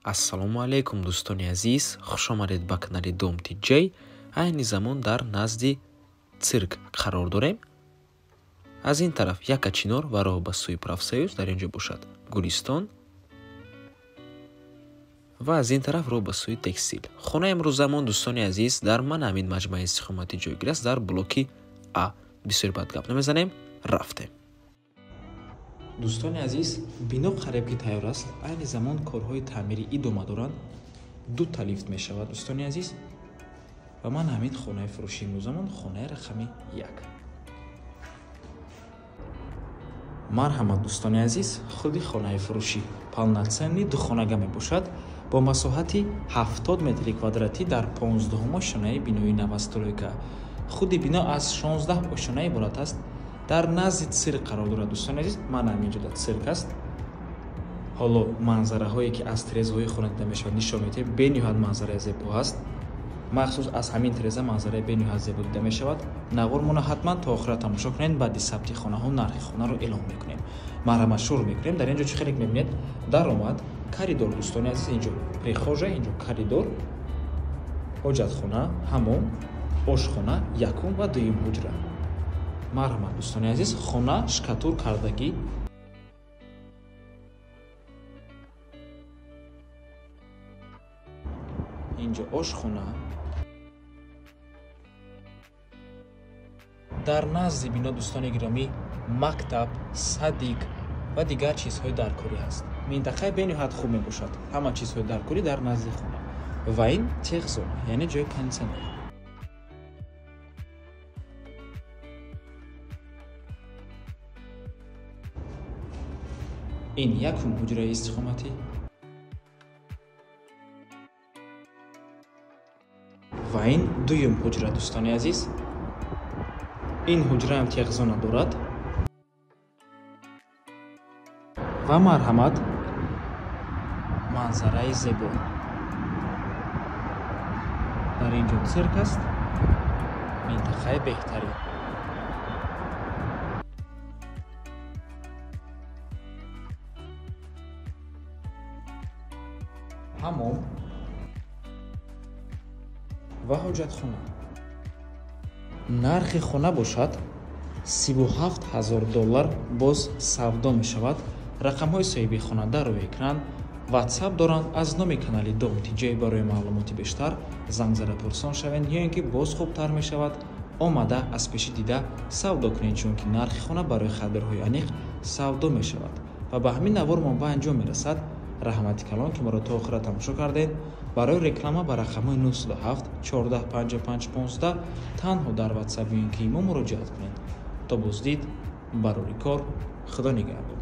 Ассалому алейкум дӯстони азиз, хушомадед ба канали Dom TJ. Айни замон дар назди цирк қарор дорем. аз ин тараф Якачинор ва роҳ ба сӯи Профсоюз, дар инҷо бошад Гулистон ва аз ин тараф роҳ ба сӯи Текстил. хонаи имрӯзамон дӯстони азиз дар Манамин маҷмаи истиқоматӣ ҷойгир аст, дар блоки А. бисёр бад гап намезанем, рафтем. дӯстони азиз, бино қареб ки тайёр аст, айни замон корҳои таъмирӣ идома доранд. дута лифт мешавад дӯстони азиз ва ман ҳамин хонаи фурӯши имрӯзамон, хонаи рақами 1. марҳамат дӯстони азиз, худи хонаи фурӯшӣ полноценни духонага мебошад бо масоҳати 70 метри квадратӣ дар 15 ошонаи бинои новостройка. худи бино аз 16 ошона иборат аст. дар назди цирк қарор дорад дӯстони азиз. ман ҳаминҷода цирк аст. ҳоло манзараҳое ки аз тирезаҳои хона дида мешавад нишон медиҳем. бениҳоят манзараи зебо аст. махсус аз ҳамин тиреза манзараи бениҳоят зебо дида мешавад. нағормона ҳатман то охира тамошо кунед. баъди сабти хонаҳо нархи хонаро эълон мекунем. марҳамат, шурӯъ мекунем. дар инҷо чӣ хеле мебинед? даромад коридор дӯстони азиз, инҷо прихожа, инҷо коридор, ҳоҷатхона, ҳамом, ошхона, якум ва дуюм ҳуҷра. марҳамат дӯстони азиз, хона шкатур кардагӣ. инҷо ошхона. дар назди бино дӯстони гиромӣ мактаб, садик ва дигар чизҳои даркорӣ ҳаст. минтақаи бениҳоят хуб мебошад. ҳама чизҳои даркорӣ дар назди хона. ва ин теғзона, яъне ҷои кондитсионер. ин якум ҳуҷраи истиқоматӣ ва ин дуюм ҳуҷра дӯстони азиз. ин ҳуҷраам теғзона дорад ва марҳамат, манзараи зебо. дар инҷо цирк аст, минтақаи беҳтарин. ҳамом ва ҳоҷатхона. нархи хона бошад $37,000 боз савдо мешавад. рақамҳои соҳиби хона дар рӯи экран. ватсап доранд. аз номи канали Dom TJ барои маълумоти бештар занг зада пурсон шавед, ё ин ки боз хубтар мешавад омада аз пеши дида савдо кунед, чунки нархи хона барои хабарҳои аниқ савдо мешавад ва ба ҳамин навор мо ба анҷом мерасад. раҳмати калон ки моро то охира тамошо кардед. барои реклама ба рақамҳои 907 14 55 15 танҳо дар ватсап ё ин ки имо муроҷиат кунед. то боздид, барори кор, худо нигаҳбон.